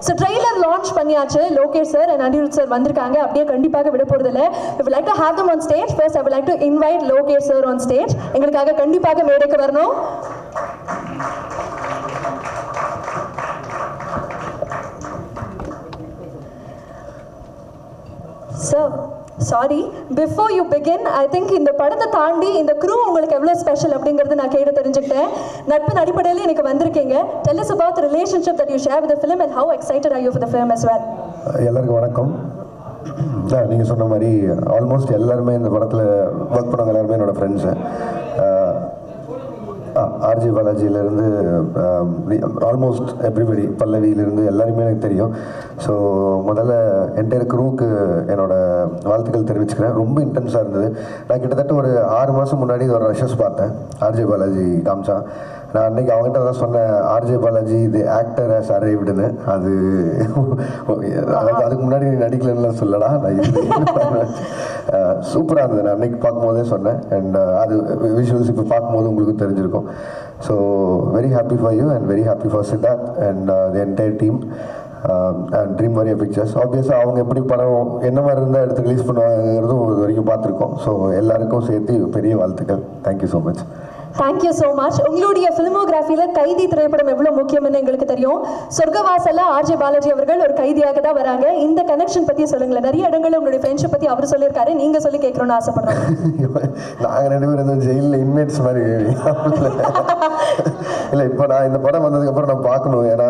So trailer launch பண்ணியாச்சு. Lokesh sir and Anirudh sir வந்திருக்காங்க. அப்படியே கண்டிப்பாக விட போறதில்லை. We would like to have them on stage. First I would like to invite Lokesh sir on stage. எங்களுக்காக கண்டிப்பாக மேடைக்கு வரணும். Sir, sorry, before you begin, I think இந்த படத்தை தாண்டி இந்த crew உங்களுக்கு எவ்வளவு ஸ்பெஷல் அப்படிங்கறது நான் கேட்டு தெரிஞ்சுக்கிட்டேன். நட்பின் அடிப்படையில் எனக்கு வந்திருக்கீங்க. Tell us about the relationship that you share with the film and how excited are you for the film as well? எல்லாருக்கும் வணக்கம். நீங்கள் சொன்ன மாதிரி ஆல்மோஸ்ட் எல்லாருமே இந்த படத்தில் ஒர்க் பண்ணவங்க எல்லாருமே என்னோட ஃப்ரெண்ட்ஸு. ஆர்ஜே பாலாஜியிலேருந்து ஆல்மோஸ்ட் எவ்ரிபடி பல்லவியிலேருந்து எல்லாருமே எனக்கு தெரியும். ஸோ முதல்ல என்டையர் குரூவுக்கு என்னோடய வாழ்த்துக்கள் தெரிவிச்சுக்கிறேன். ரொம்ப இன்டென்ஸாக இருந்தது. நான் கிட்டத்தட்ட ஒரு 6 மாதம் முன்னாடி ஒரு ரஷஸ் பார்த்தேன். ஆர்ஜே பாலாஜி காமிச்சா நான் அன்றைக்கி அவங்ககிட்ட தான் சொன்னேன், RJ Balaji the actor has அரைவ்டுன்னு. அதுக்கு முன்னாடி நீ நடிக்கலன்னு சொல்லடா, நான் சூப்பராக இருந்தது. நான் அன்றைக்கி பார்க்கும்போதே சொன்னேன். அண்ட் அது விஷுவல்ஸ் இப்போ பார்க்கும்போது உங்களுக்கு தெரிஞ்சிருக்கும். So very happy for you and very happy for Siddharth and the entire team and Dream Warrior Pictures. ஆப்வியஸாக அவங்க எப்படி படம் என்ன மாதிரி இருந்தால் எடுத்து ரிலீஸ் பண்ணுவாங்கிறதும் இது வரைக்கும் பார்த்துருக்கோம். ஸோ எல்லாருக்கும் சேர்த்து பெரிய வாழ்த்துக்கள். Thank you so much. Thank you so much. உங்களுடைய ஃபிலிமோகிராஃபியில் கைதி திரைப்படம் எவ்வளோ முக்கியம்னு எங்களுக்கு தெரியும். சொர்க்கவாசல்ல ஆர்ஜே பாலாஜி அவர்கள் ஒரு கைதியாக தான் வராங்க. இந்த கனெக்ஷன் பற்றி சொல்லுங்களேன். நிறைய இடங்களில் உங்களுடைய ஃப்ரெண்ட்ஷிப் பற்றி அவர் சொல்லியிருக்காரு, நீங்கள் சொல்லி கேட்கணும்னு ஆசைப்படுறோம். நாங்கள் 2 பேரும் இந்த ஜெயிலில் இன்மேட்ஸ் மாதிரி இல்லை. இப்போ நான் இந்த படம் வந்ததுக்கப்புறம் நான் பார்க்கணும். ஏன்னா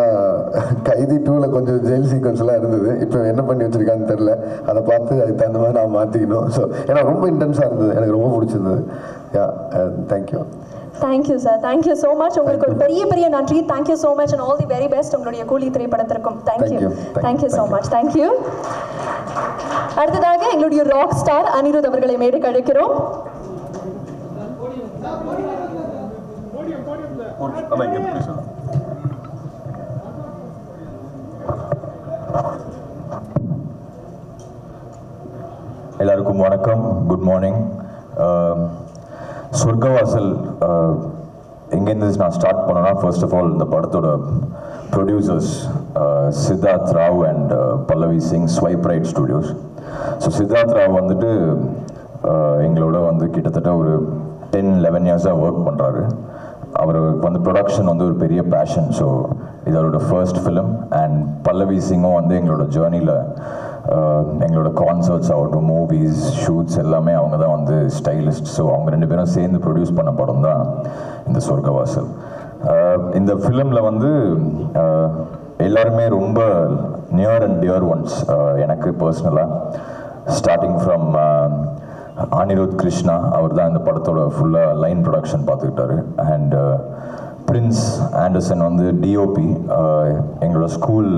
கைதி 2ல் கொஞ்சம் ஜெயில் சீக்வன்ஸ்லாம் இருந்தது. இப்போ என்ன பண்ணி வச்சுருக்கான்னு தெரில. அதை பார்த்து அதுக்கு தகுந்த மாதிரி நான் மாற்றிக்கணும். ஸோ ஏன்னா ரொம்ப இன்டென்ஸாக இருந்தது, எனக்கு ரொம்ப பிடிச்சிருந்தது. Thank you. Thank you sir, thank you so much. உங்களுக்கு ஒரு பெரிய பெரிய நன்றி. Thank you so much and all the very best உங்களுடைய கூலி திரைப்படத்திற்கும். Thank you, thank you so much. Thank you. அடுத்ததாக எங்களுடைய ராக் ஸ்டார் அனிருத் அவர்களை மேடைக்கு அழைக்கிறோம். எல்லாருக்கும் வணக்கம், குட் மார்னிங். சொர்க்கவாசல் எங்கேருந்து நான் ஸ்டார்ட் பண்ணேன்னா, ஃபர்ஸ்ட் ஆஃப் ஆல் இந்த படத்தோட producers Siddharth Rao and Pallavi Singh, swipe right studios. So Siddharth Rao வந்துட்டு எங்களோட வந்து கிட்டத்தட்ட ஒரு 10-11 இயர்ஸாக ஒர்க் பண்ணுறாரு. அவருக்கு வந்து ப்ரொடக்ஷன் வந்து ஒரு பெரிய பேஷன். ஸோ இது அவரோட ஃபர்ஸ்ட் ஃபிலிம். அண்ட் பல்லவி சிங்கும் வந்து எங்களோட ஜேர்னியில் எங்களோட கான்சர்ட்ஸ் ஆகட்டும், மூவிஸ், ஷூட்ஸ் எல்லாமே அவங்க தான் வந்து ஸ்டைலிஸ்ட். ஸோ அவங்க 2 பேரும் சேர்ந்து ப்ரொடியூஸ் பண்ண படம் தான் இந்த சொர்க்கவாசல். இந்த ஃபிலிமில் வந்து எல்லாருமே ரொம்ப நியர் அண்ட் டியர் ஒன்ஸ் எனக்கு பர்சனலாக. ஸ்டார்டிங் ஃப்ரம் அனிருத் கிருஷ்ணா, அவர் தான் இந்த படத்தோட ஃபுல்லாக லைன் ப்ரொடக்ஷன் பார்த்துக்கிட்டாரு. அண்ட் பிரின்ஸ் ஆண்டர்சன் வந்து டிஓபி, எங்களோட ஸ்கூல்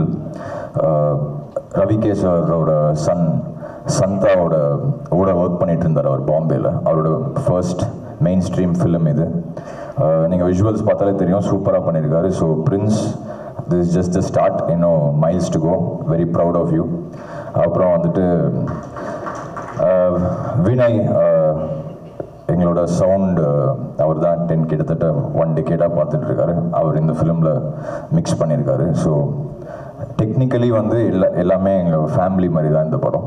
ரவிகேஷரோட சன் சந்தாவோட ஒர்க் பண்ணிட்டு இருந்தார் அவர் பாம்பேயில். அவரோட ஃபர்ஸ்ட் மெயின் ஸ்ட்ரீம் ஃபிலிம் இது. நீங்கள் விஷுவல்ஸ் பார்த்தாலே தெரியும், சூப்பராக பண்ணியிருக்காரு. So Prince, this is just the start, இன்னும் miles to go. Very proud of you. அப்புறம் வந்துட்டு வினய், எங்களோட சவுண்ட் அவர் தான் கிட்டத்தட்ட 1 டிகேடாக பார்த்துட்ருக்காரு. அவர் இந்த ஃபிலிமில் மிக்ஸ் பண்ணியிருக்காரு. ஸோ டெக்னிக்கலி வந்து எல்லாமே எங்கள் ஃபேமிலி மாதிரி தான் இந்த படம்.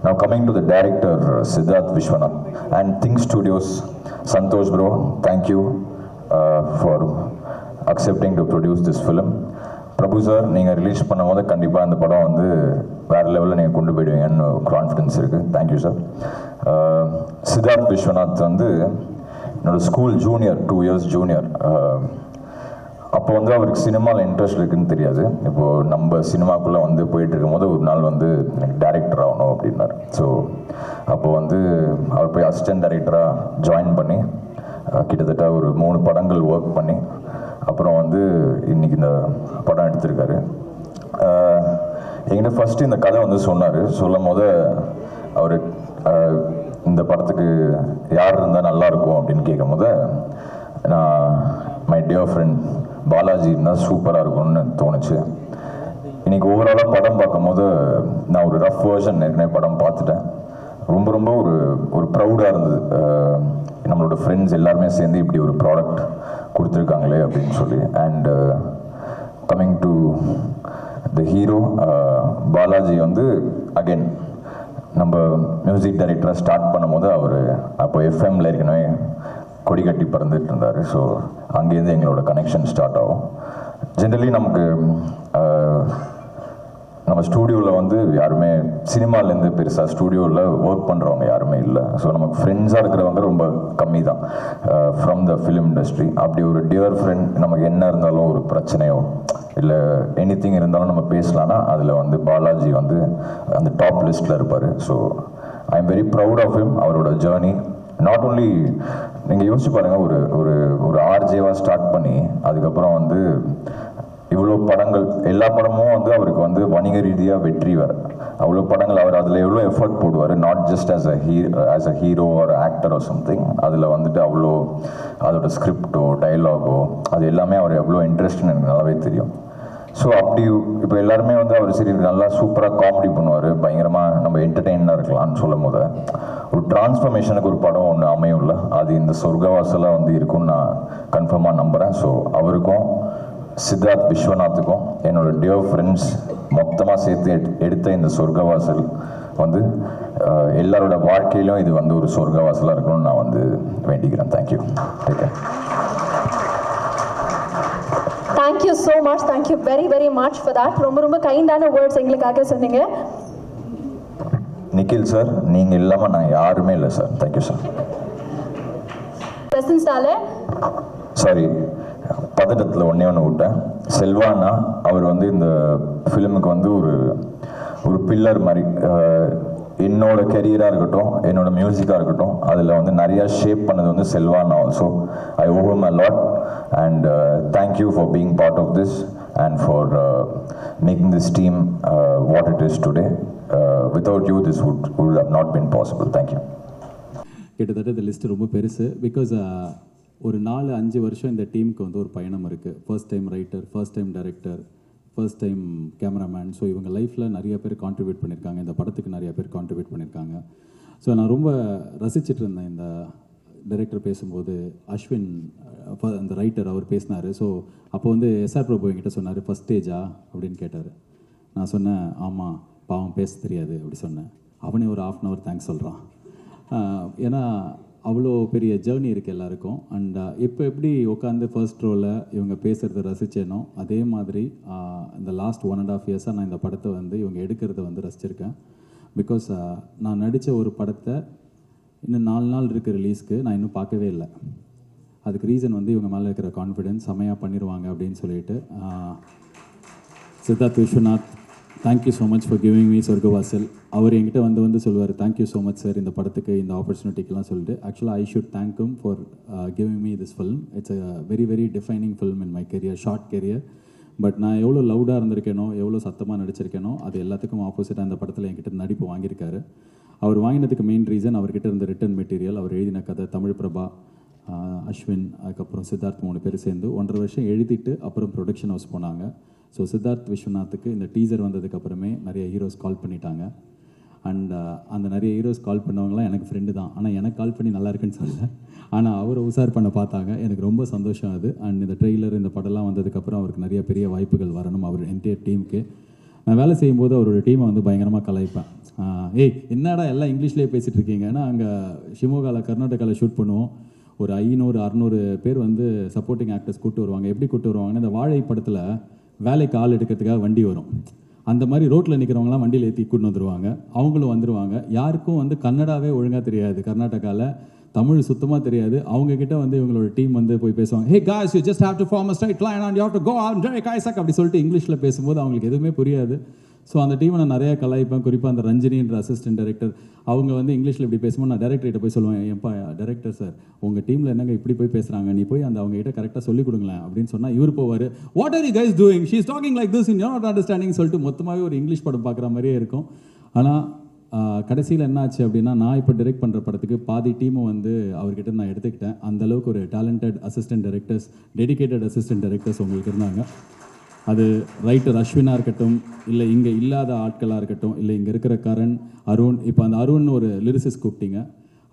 Now coming to the director Siddharth Vishwanath and Think Studios, Santosh bro, thank you for accepting to produce this film. Prabhu sir, நீங்கள் ரிலீஸ் பண்ணும்போது கண்டிப்பாக இந்த படம் வந்து வேறு லெவலில் நீங்கள் கொண்டு போயிடுவீங்கன்னு கான்ஃபிடன்ஸ் இருக்குது. Thank you sir. சித்தார்த் விஸ்வநாத் வந்து என்னோடய ஸ்கூல் ஜூனியர், 2 இயர்ஸ் ஜூனியர். அப்போ வந்து அவருக்கு சினிமாவில் இன்ட்ரெஸ்ட் இருக்குதுன்னு தெரியாது. இப்போது நம்ம சினிமாக்குள்ளே வந்து போயிட்டு இருக்கும்போது ஒரு நாள் வந்து எனக்கு டைரக்டர் ஆகணும் அப்படின்னார். ஸோ அப்போ வந்து அவர் போய் அசிஸ்டன்ட் டைரக்டராக ஜாயின் பண்ணி கிட்டத்தட்ட ஒரு 3 படங்கள் ஒர்க் பண்ணி அப்புறம் வந்து இன்றைக்கி இந்த படம் எடுத்திருக்காரு. என்கிட்ட ஃபஸ்ட்டு இந்த கதை வந்து சொன்னார். சொல்லும் போது அவர் இந்த படத்துக்கு யார் இருந்தால் நல்லாயிருக்கும் அப்படின்னு கேட்கும் போது நான் மை டியர் ஃப்ரெண்ட் பாலாஜி இருந்தால் சூப்பராக இருக்கும்னு தோணுச்சு. இன்றைக்கி ஓவராலாக படம் பார்க்கும்போது நான் ஒரு ரஃப் வேர்ஷன் ஏற்கனவே படம் பார்த்துட்டேன். ரொம்ப ரொம்ப ஒரு ப்ரௌடாக இருந்தது. நம்மளோட ஃப்ரெண்ட்ஸ் எல்லாருமே சேர்ந்து இப்படி ஒரு ப்ராடக்ட் கொடுத்துருக்காங்களே அப்படின்னு சொல்லி. And coming to the hero Balaji வந்து அகெயின் நம்ம மியூசிக் டைரக்டராக ஸ்டார்ட் பண்ணும்போது அவர் அப்போ எஃப்எம்மில் ஏற்கனவே கொடி கட்டி பறந்துட்டு இருந்தார். ஸோ அங்கேருந்து எங்களோட கனெக்ஷன் ஸ்டார்ட் ஆகும். ஜென்ரலி நமக்கு நம்ம ஸ்டூடியோவில் வந்து யாருமே சினிமாலேருந்து பெருசாக ஸ்டூடியோவில் ஒர்க் பண்ணுறவங்க யாருமே இல்லை. ஸோ நமக்கு ஃப்ரெண்ட்ஸாக இருக்கிறவங்க ரொம்ப கம்மி தான் ஃப்ரம் த ஃபிலிம் இண்டஸ்ட்ரி. அப்படி ஒரு டியர் ஃப்ரெண்ட் நமக்கு என்ன இருந்தாலும் ஒரு பிரச்சனையோ இல்லை எனிதிங் இருந்தாலும் நம்ம பேசலான்னா அதில் வந்து பாலாஜி வந்து அந்த டாப் லிஸ்ட்டில் இருப்பார். So I am very proud of him. அவரோட ஜேர்னி நாட் ஓன்லி நீங்கள் யோசிச்சு பாருங்கள், ஒரு ஒரு ஒரு ஆர்ஜேவாக ஸ்டார்ட் பண்ணி அதுக்கப்புறம் வந்து இவ்வளோ படங்கள், எல்லா படமும் வந்து அவருக்கு வந்து வணிக ரீதியாக வெற்றி வர அவ்வளோ படங்கள் அவர் அதில் எவ்வளோ எஃபர்ட் போடுவார். Not just as a hero R actor or something. அதில் வந்துட்டு அவ்வளோ அதோட ஸ்கிரிப்டோ டைலாகோ அது எல்லாமே அவர் எவ்வளோ இன்ட்ரெஸ்ட்னு எனக்கு நல்லாவே தெரியும். ஸோ அப்படி இப்போ எல்லாருமே வந்து அவர் சரி நல்லா சூப்பராக காமெடி பண்ணுவார், பயங்கரமாக நம்ம என்டர்டெயினாக இருக்கலாம்னு சொல்லும் போது ஒரு டிரான்ஸ்ஃபர்மேஷனுக்கு ஒரு படம் ஒன்று அமையும்ல, அது இந்த சொர்க்கவாசலாக வந்து இருக்கும்னு நான் கன்ஃபார்மாக நம்புகிறேன். ஸோ அவருக்கும் சித்தார்த் விஸ்வநாத்துக்கும் என்னோட டியர் ஃப்ரெண்ட்ஸ் மொத்தமாக சேர்த்து எடுத்த இந்த சொர்க்கவாசல் வந்து எல்லாரோட வாழ்க்கையிலும் இது வந்து ஒரு சொர்க்கவாசலாக இருக்கணும்னு நான் வந்து வேண்டிக்கிறேன். Thank you. Okay, thank you so much. Thank you very very much for that. ரொம்ப ரொம்ப கைண்டான வேர்ட்ஸ் எங்களுக்காக சொன்னீங்க. நிக்கில் சார், நீங்கள் இல்லாமல் நான் யாருமே இல்லை சார். Thank you sir. பிரசன்ஸ்னால சாரி, பதட்டத்தில் ஒன்றே ஒன்று விட்டேன். செல்வானா அவர் வந்து இந்த ஃபிலிமுக்கு வந்து ஒரு பில்லர் மாதிரி என்னோட கெரியராக இருக்கட்டும், என்னோட மியூசிக்காக இருக்கட்டும், அதில் வந்து நிறையா ஷேப் பண்ணது வந்து செல்வானா also. I owe him a lot and thank you for being part of this and for making this team what it is today. Without you this would have not been possible. Thank you. கிட்டத்தட்ட இந்த list ரொம்ப பெருசு. Because ஒரு 4-5 வருஷம் இந்த டீமுக்கு வந்து ஒரு பயணம் இருக்குது. First time writer, first time director, first time cameraman. So இவங்க லைஃப்பில் நிறைய பேர் கான்ட்ரிபியூட் பண்ணியிருக்காங்க, இந்த படத்துக்கு நிறைய பேர் கான்ட்ரிபியூட் பண்ணியிருக்காங்க. ஸோ நான் ரொம்ப ரசிச்சிட்டு இருந்தேன் இந்த டைரக்டர் பேசும்போது. அஸ்வின் அந்த ரைட்டர் அவர் பேசினார். ஸோ அப்போ வந்து எஸ்ஆர் பிரபு என்கிட்ட சொன்னார், ஃபஸ்ட் ஸ்டேஜா அப்படின்னு கேட்டார். நான் சொன்னேன் ஆமாம், பாவம் பேச தெரியாது அப்படி சொன்னேன். அவனே ஒரு 1/2 hour தேங்க்ஸ் சொல்கிறான். ஏன்னா அவ்வளோ பெரிய ஜேர்னி இருக்குது எல்லாருக்கும். அண்ட் இப்போ எப்படி உட்காந்து ஃபர்ஸ்ட் ரோவில் இவங்க பேசுகிறத ரசித்தேனோ அதே மாதிரி இந்த லாஸ்ட் 1.5 years நான் இந்த படத்தை வந்து இவங்க எடுக்கிறத வந்து ரசிச்சிருக்கேன். பிகாஸ் நான் நடித்த ஒரு படத்தை இன்னும் 4 நாள் இருக்க ரிலீஸ்க்கு நான் இன்னும் பார்க்கவே இல்லை. அதுக்கு ரீசன் வந்து இவங்க மேலே இருக்கிற கான்ஃபிடென்ஸ், செமையாக பண்ணிடுவாங்க அப்படின்னு சொல்லிட்டு. Siddharth Vishwanath, thank you so much for giving me Sorgavaasal. அவர் என்கிட்ட வந்து சொல்லுவார், தேங்க்யூ ஸோ மச் சார் இந்த படத்துக்கு இந்த ஆப்பர்ச்சுனிட்டிக்கெலாம் சொல்லிட்டு. ஆக்சுவலாக I should thank him for giving me this film. It's a very very defining film in my career, short career. But நான் எவ்வளோ லவுடாக இருந்திருக்கேனோ, எவ்வளோ சத்தமாக நடிச்சிருக்கேனோ, அது எல்லாத்துக்கும் ஆப்போசிட்டாக அந்த படத்தில் என்கிட்ட நடிப்பு வாங்கியிருக்காரு. அவர் வாங்கினதுக்கு மெயின் ரீசன் அவர்கிட்ட இருந்த ரிட்டன் மெட்டீரியல், அவர் எழுதின கதை, தமிழ் பிரபா, அஸ்வின், அதுக்கப்புறம் சித்தார்த் 3 பேர் சேர்ந்து 1.5 வருஷம் எழுதிட்டு அப்புறம் ப்ரொடக்ஷன் ஹவுஸ் போனாங்க. ஸோ சித்தார்த் விஸ்வநாத்துக்கு இந்த டீசர் வந்ததுக்கப்புறமே நிறைய ஹீரோஸ் கால் பண்ணிட்டாங்க. அண்ட் அந்த நிறைய ஹீரோஸ் கால் பண்ணவங்களாம் எனக்கு ஃப்ரெண்டு தான். ஆனால் எனக்கு கால் பண்ணி நல்லா இருக்குன்னு சொல்லலை, ஆனால் அவரை உசார் பண்ண பார்த்தாங்க. எனக்கு ரொம்ப சந்தோஷம் அது. அண்ட் இந்த ட்ரெய்லர், இந்த படம்லாம் வந்ததுக்கப்புறம் அவருக்கு நிறைய பெரிய வாய்ப்புகள் வரணும் அவர் என்டையர் டீமுக்கு. நான் வேலை செய்யும்போது அவரோட டீமை வந்து பயங்கரமாக கலாய்ப்பேன். ஏய் என்னடா எல்லாம் இங்கிலீஷ்லேயே பேசிகிட்டு இருக்கீங்க. ஏன்னா அங்கே ஷிமோகாவில் கர்நாடகாவில் ஷூட் பண்ணுவோம். ஒரு 500-600 பேர் வந்து சப்போர்ட்டிங் ஆக்டர்ஸ் கூப்பிட்டு வருவாங்க. எப்படி கூப்பிட்டு வருவாங்கன்னா, இந்த வாழை படத்தில் வேலைக்கு ஆள் எடுக்கிறதுக்காக வண்டி வரும், அந்த மாதிரி ரோட்டில் நிற்கிறவங்களாம் வண்டியில் ஏற்றி கூட்டின்னு வந்துடுவாங்க. அவங்களும் வந்துடுவாங்க. யாருக்கும் வந்து கன்னடாவே ஒழுங்காக தெரியாது, கர்நாடகாவில் தமிழ் சுத்தமாக தெரியாது. அவங்கக்கிட்ட வந்து இவங்களோட டீம் வந்து போய் பேசுவாங்க, ஹே guys, you just have to form a straight line and you have to go out and Derek Isaac அப்படி சொல்லிட்டு இங்கிலீஷில் பேசும்போது அவங்களுக்கு எதுவுமே புரியாது. ஸோ அந்த டீமை நான் நிறையா கலாய்ப்பேன். குறிப்பாக அந்த ரஞ்சினின்ற அசிஸ்டன்ட் டைரக்டர், அவங்க வந்து இங்கிலீஷில் இப்படி பேசும்போது நான் டைரக்டர்கிட்ட போய் சொல்லுவேன், ஏப்பா டைரக்டர் சார், உங்கள் டீமில் என்னங்க இப்படி போய் பேசுகிறாங்க, நீ போய் அந்த அவங்ககிட்ட கரெக்டாக சொல்லிக் கொடுங்களேன் அப்படின்னு சொன்னால் இவர் போவார், what are you guys doing, she is talking like this in you not understanding சொல்லிட்டு மொத்தமாகவே ஒரு இங்கிலீஷ் படம் பார்க்குற மாதிரியே இருக்கும். ஆனால் கடைசியில் என்ன ஆச்சு அப்படின்னா, நான் இப்போ டைரக்ட் பண்ணுற படத்துக்கு பாதி டீமை வந்து அவர்கிட்ட நான் எடுத்துக்கிட்டேன். அந்தளவுக்கு ஒரு talented assistant directors, dedicated assistant directors உங்களுக்கு இருந்தாங்க. அது ரைட்டர் அஸ்வினாக இருக்கட்டும், இல்லை இங்கே இல்லாத ஆட்களாக இருக்கட்டும், இல்லை இங்கே இருக்கிற கரண், அருண். இப்போ அந்த அருண் ஒரு லிரிசிஸ்ட் கூப்பிட்டீங்க.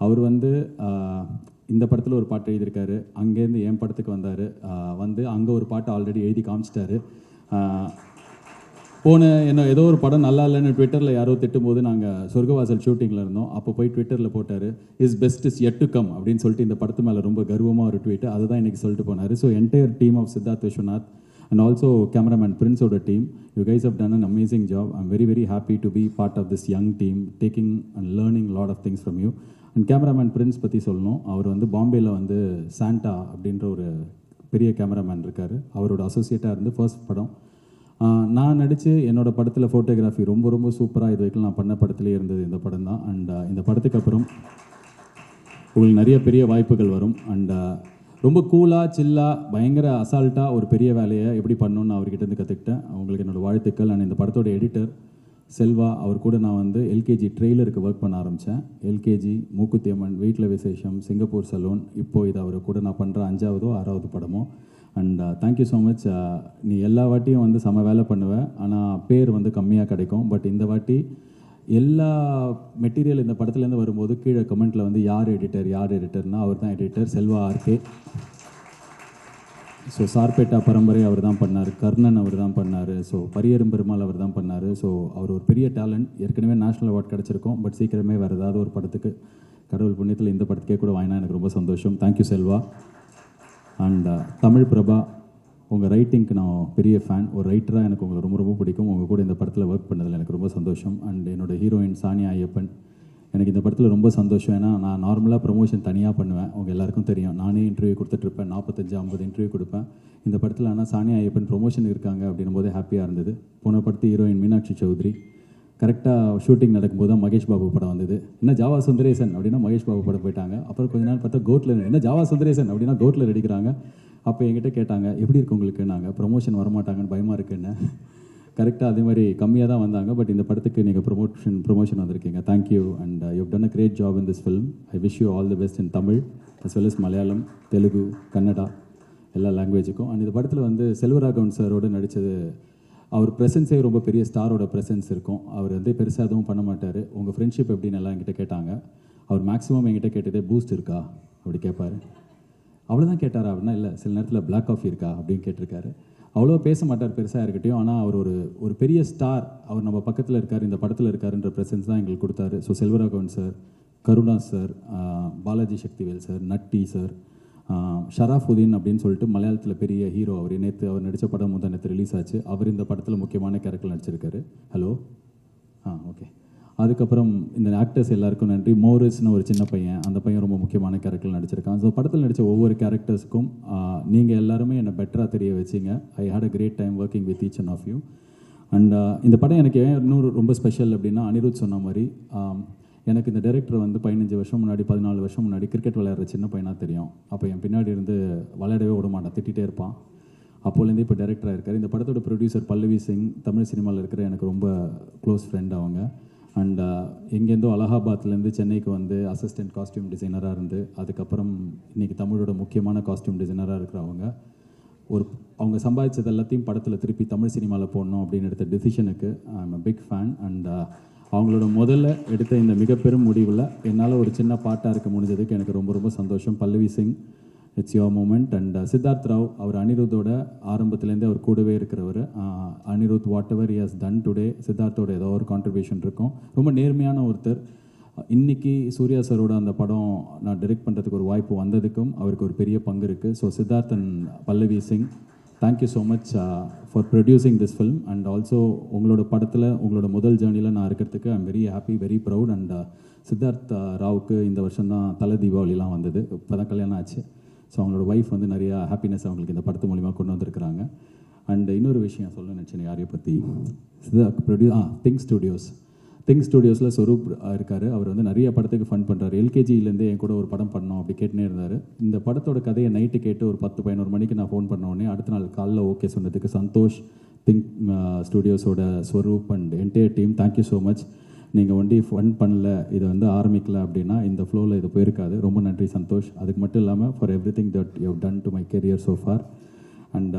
அவர் வந்து இந்த படத்தில் ஒரு பாட்டு எழுதியிருக்காரு. அங்கேருந்து என் படத்துக்கு வந்தார். வந்து அங்கே ஒரு பாட்டு ஆல்ரெடி எழுதி காமிச்சிட்டாரு. போன ஏதோ ஒரு படம் நல்லா இல்லைன்னு ட்விட்டரில் யாரோ திட்டும்போது நாங்கள் சொர்க்கவாசல் ஷூட்டிங்கில் இருந்தோம். அப்போ போய் ட்விட்டரில் போட்டார், is best is yet to come அப்படின்னு சொல்லிட்டு இந்த படத்து மேலே ரொம்ப கர்வமாக ஒரு ட்வீட் அதுதான் இன்றைக்கி சொல்லிட்டு போனார். So entire team of Siddharth Viswanath and also cameraman பிரின்ஸோட team, you guys have done an amazing job. I'm very very happy to be part of this young team, taking and learning lot of things from you. And cameraman Prince பற்றி சொல்லணும். அவர் பாம்பேயில் Santa அப்படின்ற ஒரு பெரிய cameraman இருக்கார். அவரோட அசோசியேட்டாக இருந்து first படம் நான் நடித்து என்னோடய படத்தில் ஃபோட்டோகிராஃபி ரொம்ப ரொம்ப சூப்பராக இது வரைக்கும் நான் பண்ண படத்துலேயே இருந்தது இந்த படம் தான். அண்ட் இந்த படத்துக்கு அப்புறம் உங்களுக்கு நிறைய பெரிய வாய்ப்புகள் வரும். அண்ட் ரொம்ப கூலாக சில்லாக பயங்கர அசால்ட்டாக ஒரு பெரிய வேலையை எப்படி பண்ணணுன்னு அவர்கிட்டருந்து கற்றுக்கிட்டேன். அவங்களுக்கு என்னோடய வாழ்த்துக்கள். அண்ட் இந்த படத்தோட எடிட்டர் செல்வா, அவர் கூட நான் எல்கேஜி ட்ரெய்லருக்கு ஒர்க் பண்ண ஆரம்பித்தேன். எல்கேஜி, மூக்குத்தி அம்மன், வீட்டில் விசேஷம், சிங்கப்பூர் சலூன், இப்போது இது அவர் கூட நான் பண்ணுற 5ஆவதோ 6ஆவது படமோ. And thank you so much. நீ எல்லா வாட்டியும் செம வேலை பண்ணுவேன், ஆனால் பேர் கம்மியாக கிடைக்கும். பட் இந்த வாட்டி எல்லா மெட்டீரியல் இந்த படத்துலேருந்து வரும்போது கீழே கமெண்ட்டில் யார் எடிட்டர்னா அவர் தான் editor, Selva R K. So Sarpatta Parambarai அவர் தான் பண்ணார், கர்ணன் அவர் தான் பண்ணார், ஸோ பரியரும் பெருமாள் அவர் தான் பண்ணார். ஸோ அவர் ஒரு பெரிய டேலண்ட். ஏற்கனவே நேஷ்னல் அவார்ட் கிடச்சிருக்கோம். பட் சீக்கிரமே வேறு ஏதாவது ஒரு படத்துக்கு கடவுள் புண்ணியத்தில் இந்த படத்துக்கே கூட வாங்கினா எனக்கு ரொம்ப சந்தோஷம். தேங்க்யூ செல்வா. அண்ட் தமிழ் பிரபா, உங்கள் ரைட்டிங்க்கு நான் பெரிய ஃபேன். ஒரு ரைட்டராக எனக்கு உங்களை ரொம்ப ரொம்ப பிடிக்கும். உங்கள் கூட இந்த படத்தில் ஒர்க் பண்ணதில் எனக்கு ரொம்ப சந்தோஷம். அண்ட் என்னோடய ஹீரோயின் சானியா ஐயப்பன், எனக்கு இந்த படத்தில் ரொம்ப சந்தோஷம். ஏன்னா நான் நார்மலாக ப்ரமோஷன் தனியாக பண்ணுவேன், உங்கள் எல்லாருக்கும் தெரியும். நானே இன்டர்வியூ கொடுத்துட்ருப்பேன், 45-50 இன்டர்வியூ கொடுப்பேன். இந்த படத்தில் ஆனால் சானியா ஐயப்பன் ப்ரொமோஷன் இருக்காங்க அப்படின்னும் போதே ஹாப்பியாக இருந்தது. போன படத்து ஹீரோயின் மீனாட்சி சௌத்ரி, கரெக்டாக ஷூட்டிங் நடக்கும்போது தான் மகேஷ் பாபு படம் வந்தது. என்ன ஜாவா சுந்தரேசன் அப்படின்னா மகேஷ் பாபு படம் போயிட்டாங்க. அப்புறம் கொஞ்ச நாள் பார்த்தா கோட்டில் என்ன ஜாவா சுந்தரேசன் அப்படின்னா கோட்டில் நடிக்கிறாங்க. அப்போ என்கிட்ட கேட்டாங்க, எப்படி இருக்கு உங்களுக்கு? நாங்கள் ப்ரொமோஷன் வரமாட்டாங்கன்னு பயமாக இருக்குன்னு. கரெக்டாக அதே மாதிரி கம்மியாக தான் வந்தாங்க. பட் இந்த படத்துக்கு நீங்கள் ப்ரொமோஷன் வந்திருக்கீங்க. Thank you. And you done a great job in this film. I wish you all the best in Tamil as well as Malayalam, Telugu, Kannada, எல்லா லாங்குவேஜுக்கும். அண்ட் இந்த படத்தில் செல்வராகவன் சாரோடு நடித்தது, அவர் ப்ரெசன்ஸே ரொம்ப பெரிய ஸ்டாரோட ப்ரெசன்ஸ் இருக்கும். அவர் பெருசாக எதுவும் பண்ண மாட்டார். உங்கள் ஃப்ரெண்ட்ஷிப் எப்படின்னு எல்லாம் என்கிட்ட கேட்டாங்க. அவர் மேக்ஸிமம் என்கிட்ட கேட்டதே பூஸ்ட் இருக்கா அப்படி கேட்பார். அவ்வளோதான் கேட்டாரா அப்படின்னா, இல்லை சில நேரத்தில் பிளாக் காஃபி இருக்கா அப்படின்னு கேட்டிருக்காரு. அவ்வளோ பேச மாட்டார் பெருசாக இருக்கட்டும். ஆனால் அவர் ஒரு பெரிய ஸ்டார், அவர் நம்ம பக்கத்தில் இருக்கார், இந்த படத்தில் இருக்காருன்ற ப்ரெசன்ஸ் தான் எங்களுக்கு கொடுத்தாரு. So Selvaraghavan sir, Karuna sir, Balaji Sakthivel sir, Natty sir, Sharafudheen அப்படின்னு சொல்லிட்டு மலையாளத்தில் பெரிய ஹீரோ. அவர் நேற்று அவர் நடித்த படம் நேற்று ரிலீஸ் ஆச்சு. அவர் இந்த படத்தில் முக்கியமான கேரக்டர் நடிச்சிருக்காரு. Hello okay. அதுக்கப்புறம் இந்த ஆக்டர்ஸ் எல்லாருக்கும் நன்றி. மோரிஸ்னு ஒரு சின்ன பையன், அந்த பையன் ரொம்ப முக்கியமான கேரக்டர் நடிச்சிருக்கான். ஸோ படத்தில் நடித்த ஒவ்வொரு கேரக்டர்ஸுக்கும் நீங்கள் எல்லாருமே என்னை பெட்டராக தெரிய வச்சிங்க. I had a great time working with each and of you. And இந்த படம் எனக்கு ஏன் இன்னொரு ரொம்ப ஸ்பெஷல் அப்படின்னா, அனிருத் சொன்ன மாதிரி எனக்கு இந்த டைரக்டர் 15 வருஷம் முன்னாடி 14 வருஷம் முன்னாடி கிரிக்கெட் விளையாடுற சின்ன பையனாக தெரியும். அப்போ என் பின்னாடி இருந்து விளையாடவே விட மாட்டான், திட்டிகிட்டே இருப்பான். அப்போலேருந்து இப்போ டைரக்டராக இருக்கார். இந்த படத்தோட ப்ரொடியூசர் பல்லவி சிங், தமிழ் சினிமாவில் இருக்கிற எனக்கு ரொம்ப க்ளோஸ் ஃப்ரெண்ட் அவங்க. அண்ட் எங்கேருந்தோ அலகாபாத்லேருந்து சென்னைக்கு அசிஸ்டன்ட் காஸ்டியூம் டிசைனராக இருந்து அதுக்கப்புறம் இன்றைக்கி தமிழோட முக்கியமான காஸ்டியூம் டிசைனராக இருக்கிறவங்க. அவங்க சம்பாதிச்சது எல்லாத்தையும் படத்தில் திருப்பி தமிழ் சினிமாவில் போடணும் அப்படின்னு எடுத்த டெசிஷனுக்கு I am a big fan. And அவங்களோட முதல்ல எடுத்த இந்த மிகப்பெரும் முடிவில் என்னால் ஒரு சின்ன பாட்டாக இருக்க முடிஞ்சதுக்கு எனக்கு ரொம்ப ரொம்ப சந்தோஷம். Pallavi Singh, it's your moment. And Siddharth Rao, அவர் அனிருத்தோட ஆரம்பத்துலேருந்தே அவர் கூடவே இருக்கிறவர். Anirudh whatever he has done today, சித்தார்த்தோட ஏதோ ஒரு கான்ட்ரிபியூஷன் இருக்கும். ரொம்ப நேர்மையான ஒருத்தர். இன்றைக்கி சூர்யா சாரோட அந்த படம் நான் டைரக்ட் பண்ணுறதுக்கு ஒரு வாய்ப்பு வந்ததுக்கும் அவருக்கு ஒரு பெரிய பங்கு இருக்குது. So Siddharth and Pallavi Singh, thank you so much for producing this film. And also உங்களோட படத்தில் உங்களோட முதல் ஜேர்னியில் நான் இருக்கிறதுக்கு I am very happy, very proud. And Siddharth ராவுக்கு இந்த வருஷம் தான் தலை தீபாவளிலாம் வந்தது, இப்போ தான் கல்யாணம் ஆச்சு. ஸோ அவங்களோட ஒய்ஃப் நிறையா ஹாப்பினஸ் அவங்களுக்கு இந்த படத்து மூலிமா கொண்டு வந்திருக்கிறாங்க. அண்ட் இன்னொரு விஷயம் சொல்ல நினச்சேன் யாரையை பற்றி, திங்க் ஸ்டுடியோஸில் ஸ்வரூப் இருக்கார். அவர் நிறைய படத்துக்கு ஃபண்ட் பண்ணுறாரு. எல்கேஜிலேருந்தே என் கூட ஒரு படம் பண்ணோம் அப்படி கேட்டுனே இருந்தார். இந்த படத்தோட கதையை நைட்டு கேட்டு ஒரு 10-11 மணிக்கு நான் ஃபோன் பண்ண உடனே அடுத்த நாள் காலைல ஓகே சொன்னதுக்கு சந்தோஷ், திங்க் ஸ்டுடியோஸோட Swaroop and entire team, thank you so much. நீங்கள் ஒண்டி ஃபண்ட் பண்ணல, இதை ஆரம்பிக்கல அப்படின்னா இந்த ஃப்ளோவில் இது போயிருக்காது. ரொம்ப நன்றி சந்தோஷ். அதுக்கு மட்டும் இல்லாமல் for everything that you have done to my career so far. And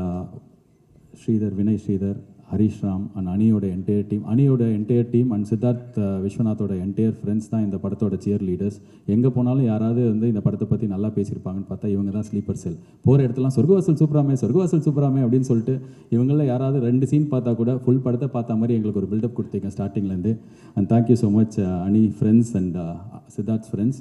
Sridhar, Vinay Sridhar, Harish Ram and அனியோட என்டையர் டீம் அண்ட் சித்தார்த் விஸ்வநாத்தோட என்டையர் ஃப்ரெண்ட்ஸ் தான் இந்த படத்தோட சியர் லீடர்ஸ். எங்கே போனாலும் யாராவது வந்து இந்த படத்தை பற்றி நல்லா பேசியிருப்பாங்கன்னு பார்த்தா இவங்க தான் ஸ்லீப்பர் செல். போகிற இடத்துலாம் சொர்க்கவாசல் சூப்பராமே அப்படின்னு சொல்லிட்டு இவங்களில் யாராவது 2 சீன் பார்த்தா கூட ஃபுல் படத்தை பார்த்த மாதிரி எங்களுக்கு ஒரு பில்டப் கொடுத்தீங்க ஸ்டார்டிங்லேருந்து. அண்ட் தேங்க்யூ ஸோ மச் அனி friends and Siddharth friends.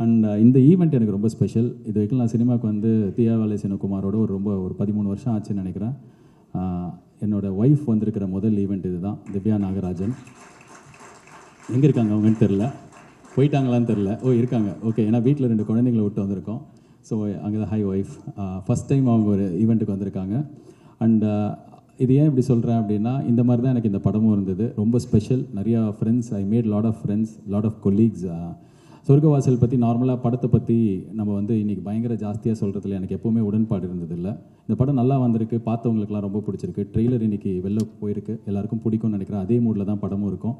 And இந்த ஈவெண்ட் எனக்கு ரொம்ப ஸ்பெஷல். இது வரைக்கும் நான் சினிமாவுக்கு வந்து தியாவாலை சிவகுமாரோட ஒரு 13 வருஷம் ஆச்சுன்னு நினைக்கிறேன். என்னோடய ஒய்ஃப் வந்திருக்கிற முதல் ஈவெண்ட் இது தான். திவ்யா நாகராஜன் எங்கே இருக்காங்க அவங்கன்னு தெரில, போயிட்டாங்களான்னு தெரில. இருக்காங்க, ஓகே. ஏன்னா வீட்டில் 2 குழந்தைங்களை விட்டு வந்திருக்கோம். ஸோ அங்கே தான் ஹை ஒய்ஃப் ஃபஸ்ட் டைம் அவங்க ஒரு ஈவெண்ட்டுக்கு வந்திருக்காங்க. அண்ட் இது ஏன் இப்படி சொல்கிறேன் அப்படின்னா, இந்த மாதிரி தான் எனக்கு இந்த படமும் இருந்தது. ரொம்ப ஸ்பெஷல். நிறையா friends, I made lot of friends, lot of colleagues. Sorgavaasal பற்றி நார்மலாக படத்தை பற்றி நம்ம வந்து இன்றைக்கி பயங்கர ஜாஸ்தியாக சொல்கிறதுல எனக்கு எப்போவுமே உடன்பாடு இருந்ததில்லை. இந்த படம் நல்லா வந்திருக்கு, பார்த்தவங்களுக்குலாம் ரொம்ப பிடிச்சிருக்கு. ட்ரெய்லர் இன்றைக்கி வெளில போயிருக்கு, எல்லாருக்கும் பிடிக்கும்னு நினைக்கிறேன். அதே மூடில் தான் படமும் இருக்கும்.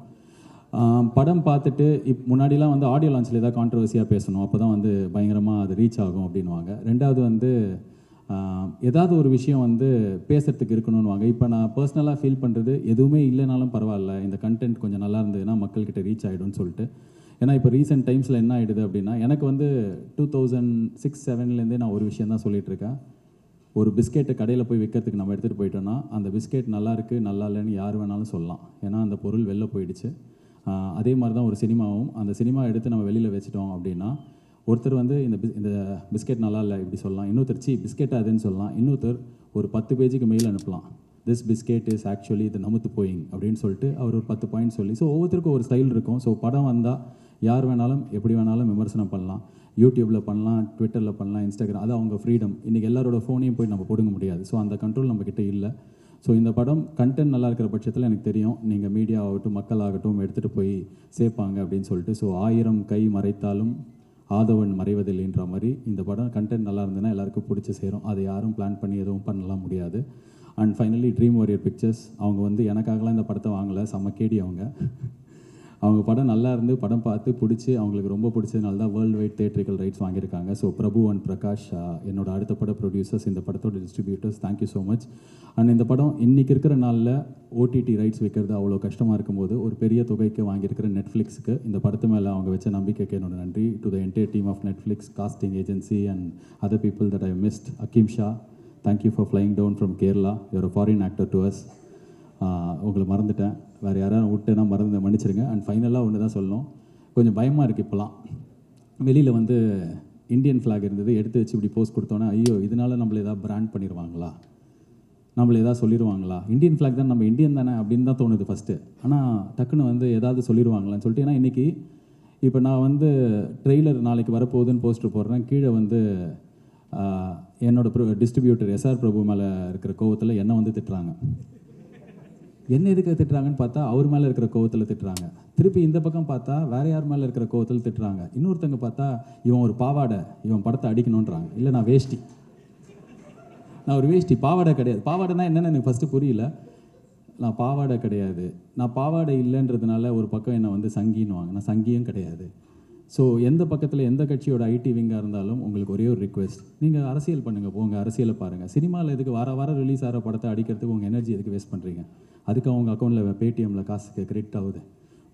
படம் பார்த்துட்டு முன்னாடிலாம் வந்து ஆடியோ லான்ச்சில் ஏதாவது கான்ட்ரவர்சியாக பேசணும், அப்போ தான் வந்து பயங்கரமாக அது ரீச் ஆகும் அப்படின்வாங்க. ரெண்டாவது வந்து ஏதாவது ஒரு விஷயம் வந்து பேசுகிறதுக்கு இருக்கணும்னுவாங்க. இப்போ நான் பர்சனலாக ஃபீல் பண்ணுறது, எதுவுமே இல்லைனாலும் பரவாயில்ல, இந்த கண்டென்ட் கொஞ்சம் நல்லா இருந்ததுன்னா மக்கள்கிட்ட ரீச் ஆகிடும்னு சொல்லிட்டு. ஏன்னா இப்போ ரீசெண்ட் டைம்ஸில் என்ன ஆகிடுது அப்படின்னா, எனக்கு வந்து 2006-07லேருந்தே நான் ஒரு விஷயம் தான் சொல்லிகிட்ருக்கேன். ஒரு பிஸ்கெட்டை கடையில் போய் விற்கிறதுக்கு நம்ம எடுத்துகிட்டு போயிட்டோன்னா அந்த பிஸ்கெட் நல்லா இருக்குது நல்லா இல்லைன்னு யார் வேணாலும் சொல்லலாம், ஏன்னா அந்த பொருள் வெளில போயிடுச்சு. அதே மாதிரி தான் ஒரு சினிமாவும். அந்த சினிமா எடுத்து நம்ம வெளியில் வச்சிட்டோம் அப்படின்னா, ஒருத்தர் வந்து இந்த பிஸ்கெட் நல்லா இல்லை இப்படி சொல்லலாம், இன்னொருத்தர் பிஸ்கெட் அதுன்னு சொல்லலாம், இன்னொருத்தர் ஒரு 10 பேஜுக்கு மெயில் அனுப்பலாம், திஸ் பிஸ்கெட் இஸ் ஆக்சுவலி இது நமுத்து போயிங் அப்படின்னு சொல்லிட்டு அவர் ஒரு 10 பாயிண்ட் சொல்லி. ஸோ ஒவ்வொருத்தருக்கும் ஒரு ஸ்டைல் இருக்கும். ஸோ படம் வந்தால் யார் வேணாலும் எப்படி வேணாலும் விமர்சனம் பண்ணலாம். யூடியூப்பில் பண்ணலாம், ட்விட்டரில் பண்ணலாம், இன்ஸ்டாகிராம், அது அவங்க ஃப்ரீடம். இன்றைக்கி எல்லாரோட ஃபோனையும் போய் நம்ம போடுங்க முடியாது. ஸோ அந்த கண்ட்ரோல் நம்மக்கிட்ட இல்லை. ஸோ இந்த படம் கண்டென்ட் நல்லா இருக்கிற பட்சத்தில் எனக்கு தெரியும் நீங்கள் மீடியா ஆகட்டும் மக்கள் ஆகட்டும் எடுத்துகிட்டு போய் சேர்ப்பாங்க அப்படின்னு சொல்லிட்டு. ஸோ 1000 கை மறைத்தாலும் ஆதவன் மறைவதில்லைன்ற மாதிரி இந்த படம் கண்டென்ட் நல்லா இருந்ததுன்னா எல்லாருக்கும் பிடிச்சி சேரும். அதை யாரும் பிளான் பண்ணி எதுவும் பண்ணலாம் முடியாது. And finally Dream Warrior Pictures, அவங்க வந்து எனக்காகலாம் இந்த படத்தை வாங்கலை, செம்ம கேடி அவங்க படம் நல்லா இருந்து படம் பார்த்து பிடிச்சி அவங்களுக்கு ரொம்ப பிடிச்சதுனால தான் வேர்ல்டு வைட் தியேட்ரிக்கல் ரைட்ஸ் வாங்கியிருக்காங்க. ஸோ பிரபு அண்ட் பிரகாஷ் என்னோட அடுத்த பட ப்ரொடியூசர்ஸ், இந்த படத்தோட distributors, thank you so much. And இந்த படம் இன்றைக்கி இருக்கிற நாளில் ஓடிடி ரைட்ஸ் வைக்கிறது அவ்வளோ கஷ்டமாக இருக்கும்போது ஒரு பெரிய தொகைக்கு வாங்கியிருக்கிற நெட்ஃப்ளிக்ஸுக்கு இந்த படத்து மேலே அவங்க வச்ச நம்பிக்கைக்கு என்னோட நன்றி. To the entire team of Netflix, casting agency and other people that I missed. Hakkim Shah, thank you for flying down from Kerala, you're a foreign actor to us. உங்களை மறந்துட்டேன், வேறு யாராவது விட்டுனா மன்னிச்சிருங்க. அண்ட் ஃபைனலாக ஒன்று தான் சொல்லணும், கொஞ்சம் பயமாக இருக்குது. இப்போலாம் வெளியில் வந்து இந்தியன் ஃப்ளாக் இருந்தது, எடுத்து வச்சு இப்படி போஸ்ட் கொடுத்தோன்னே ஐயோ இதனால் நம்மளை ஏதாவது பிராண்ட் பண்ணிடுவாங்களா, நம்மளை ஏதாவது சொல்லிடுவாங்களா, இந்தியன் ஃப்ளாக் தான் நம்ம இந்தியன் தானே அப்படின்னு தான் தோணுது ஃபஸ்ட்டு. ஆனால் டக்குன்னு வந்து ஏதாவது சொல்லிடுவாங்களான்னு சொல்லிட்டு. ஏன்னா இன்றைக்கி இப்போ நான் வந்து ட்ரெய்லர் நாளைக்கு வரப்போகுதுன்னு போஸ்டர் போடுறேன், கீழே வந்து என்னோட டிஸ்ட்ரிபியூட்டர் எஸ்ஆர் பிரபு மேலே இருக்கிற கோவத்தில் என்னை வந்து திட்டுறாங்க. என்ன எதுக்கு திட்டுறாங்கன்னு பார்த்தா அவர் மேலே இருக்கிற கோவத்தில் திட்டுறாங்க. திருப்பி இந்த பக்கம் பார்த்தா வேறு யார் மேலே இருக்கிற கோவத்தில் திட்டுறாங்க. இன்னொருத்தங்க பார்த்தா இவன் ஒரு பாவாடை, இவன் படத்தை அடிக்கணுன்றாங்க. இல்லை நான் வேஷ்டி, நான் ஒரு வேஷ்டி, பாவாடை கிடையாது. பாவாடைனா என்னென்னு எனக்கு ஃபஸ்ட்டு புரியல. நான் பாவாடை கிடையாது, நான் பாவாடை இல்லைன்றதுனால ஒரு பக்கம் என்னை வந்து சங்கின்னுவாங்க. நான் சங்கியும் கிடையாது. ஸோ எந்த பக்கத்தில் எந்த கட்சியோட ஐடி விங்காக இருந்தாலும் உங்களுக்கு ஒரே ஒரு ரிக்வெஸ்ட், நீங்கள் அரசியல் பண்ணுங்கள், போங்க அரசியலை பாருங்கள். சினிமாவில் எதுக்கு வாரம் ரிலீஸ் ஆகிற படத்தை அடிக்கிறதுக்கு உங்கள் எனர்ஜி எதுக்கு வேஸ்ட் பண்ணுறீங்க? அதுக்கு அவங்க அக்கௌண்ட்டில் பேடிஎம்மில் காசுக்கு கிரெடிட் ஆகுது.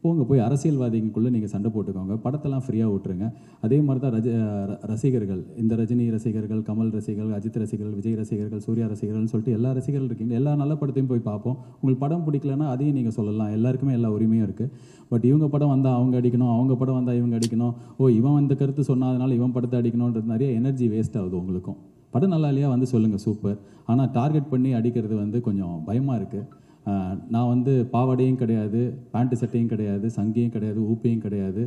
போங்க போய் அரசியல்வாதிக்குள்ளே நீங்கள் சண்டை போட்டுக்கோங்க, படத்தெல்லாம் ஃப்ரீயாக விட்டுருங்க. அதே மாதிரி தான் ரசிகர்கள், இந்த ரஜினி ரசிகர்கள், கமல் ரசிகர்கள், அஜித் ரசிகர்கள், விஜய் ரசிகர்கள், சூர்யா ரசிகர்கள்னு சொல்லிட்டு எல்லா ரசிகர்கள் இருக்கீங்க. எல்லா நல்ல படத்தையும் போய் பார்ப்போம். உங்களுக்கு படம் பிடிக்கலன்னா அதையும் நீங்கள் சொல்லலாம், எல்லாருக்குமே எல்லா உரிமையும் இருக்குது. பட் இவங்க படம் வந்தால் அவங்க அடிக்கணும், அவங்க படம் வந்தால் இவங்க அடிக்கணும், இவன் இந்த கருத்து சொன்னதுனால இவன் படத்தை அடிக்கணுன்றது நிறைய எனர்ஜி வேஸ்ட் ஆகுது. உங்களுக்கும் படம் நல்லா இல்லையா வந்து சொல்லுங்கள், சூப்பர். ஆனால் டார்கெட் பண்ணி அடிக்கிறது வந்து கொஞ்சம் பயமாக இருக்குது. நான் வந்து பாவாடையும் கிடையாது, பேண்ட்டு சட்டையும் கிடையாது, சங்கியும் கிடையாது, ஊப்பையும் கிடையாது,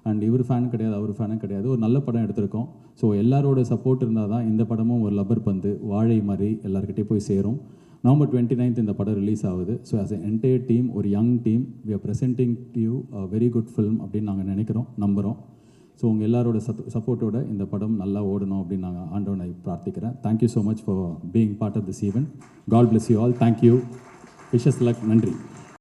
அண்ட் இவர் ஃபேன் கிடையாது, அவர் ஃபேனும் கிடையாது. ஒரு நல்ல படம் எடுத்திருக்கோம். ஸோ எல்லாரோட சப்போர்ட் இருந்தால் தான் இந்த படமும் ஒரு லப்பர் பந்து வாழை மாதிரி எல்லாருக்கிட்டே போய் சேரும். November 29th இந்த படம் ரிலீஸ் ஆகுது. So as a entire team, ஒரு young team, we are presenting you a very good film அப்படின்னு நாங்கள் நினைக்கிறோம், நம்புகிறோம். ஸோ உங்கள் எல்லாரோட சப்போர்ட்டோட இந்த படம் நல்லா ஓடணும் அப்படின்னு நாங்கள் ஆண்டவனை பிரார்த்திக்கிறேன். Thank you so much for being part of this event. God bless you all. Thank you. Wishes luck. நன்றி.